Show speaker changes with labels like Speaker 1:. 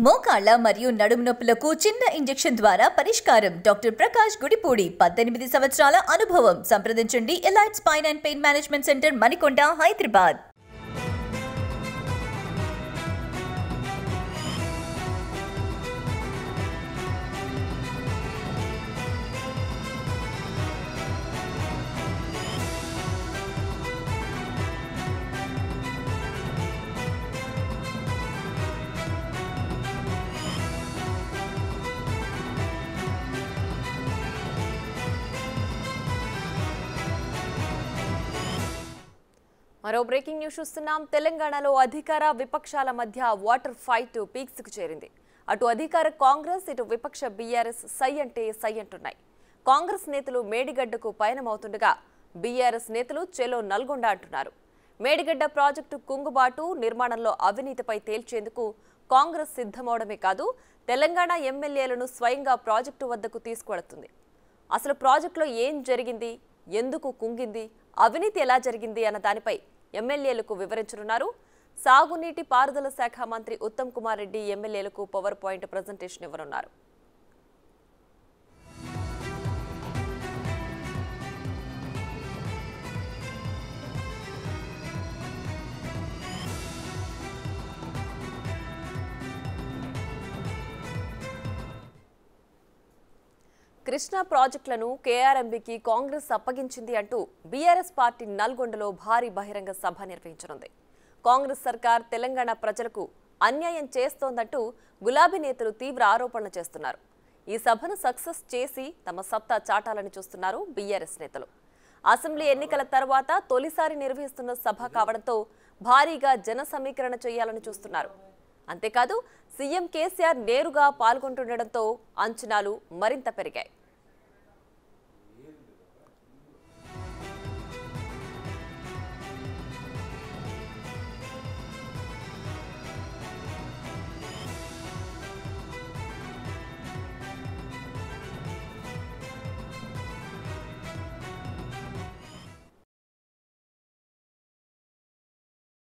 Speaker 1: మోకాళ్ళ మరియు నడుము నొప్పులకు చిన్న ఇంజెక్షన్ ద్వారా పరిష్కారం. డాక్టర్ ప్రకాష్ గుడిపూడి 18 సంవత్సరాల అనుభవం. సంప్రదించండి elite spine and pain management centre, Manikonda, Hyderabad.
Speaker 2: మరో బ్రేకింగ్ న్యూస్ చూస్తున్నాం. తెలంగాణలో అధికార విపక్షాల మధ్య వాటర్ ఫైట్ పీక్స్ కు చేరింది. అటు అధికార కాంగ్రెస్, ఇటు విపక్ష బీఆర్ఎస్ సై అంటే సై అంటున్నాయి. కాంగ్రెస్ నేతలు మేడిగడ్డకు పయనమవుతుండగా బీఆర్ఎస్ నేతలు చెలో నల్గొండ అంటున్నారు. మేడిగడ్డ ప్రాజెక్టు కుంగుబాటు, నిర్మాణంలో అవినీతిపై తేల్చేందుకు కాంగ్రెస్ సిద్ధమవడమే కాదు, తెలంగాణ ఎమ్మెల్యేలను స్వయంగా ప్రాజెక్టు వద్దకు తీసుకువెళుతుంది. అసలు ప్రాజెక్టులో ఏం జరిగింది, ఎందుకు కుంగింది, అవినీతి ఎలా జరిగింది అన్న దానిపై ఎమ్మెల్యేలకు వివరించనున్నారు. సాగునీటి పారుదల శాఖ మంత్రి ఉత్తమ్ కుమార్ రెడ్డి ఎమ్మెల్యేలకు పవర్ పాయింట్ ప్రజెంటేషన్ ఇవ్వనున్నారు. కృష్ణా ప్రాజెక్టులను కేఆర్ఎంబీకి కాంగ్రెస్ అప్పగించింది అంటూ బీఆర్ఎస్ పార్టీ నల్గొండలో భారీ బహిరంగ సభ నిర్వహించనుంది. కాంగ్రెస్ సర్కార్ తెలంగాణ ప్రజలకు అన్యాయం చేస్తోందంటూ గులాబీ నేతలు తీవ్ర ఆరోపణలు చేస్తున్నారు. ఈ సభను సక్సెస్ చేసి తమ సత్తా చాటాలని చూస్తున్నారు బీఆర్ఎస్ నేతలు. అసెంబ్లీ ఎన్నికల తర్వాత తొలిసారి నిర్వహిస్తున్న సభ కావడంతో భారీగా జన సమీకరణ చేయాలని చూస్తున్నారు. అంతేకాదు, సీఎం కేసీఆర్ నేరుగా పాల్గొంటుండటంతో అంచనాలు మరింత పెరిగాయి.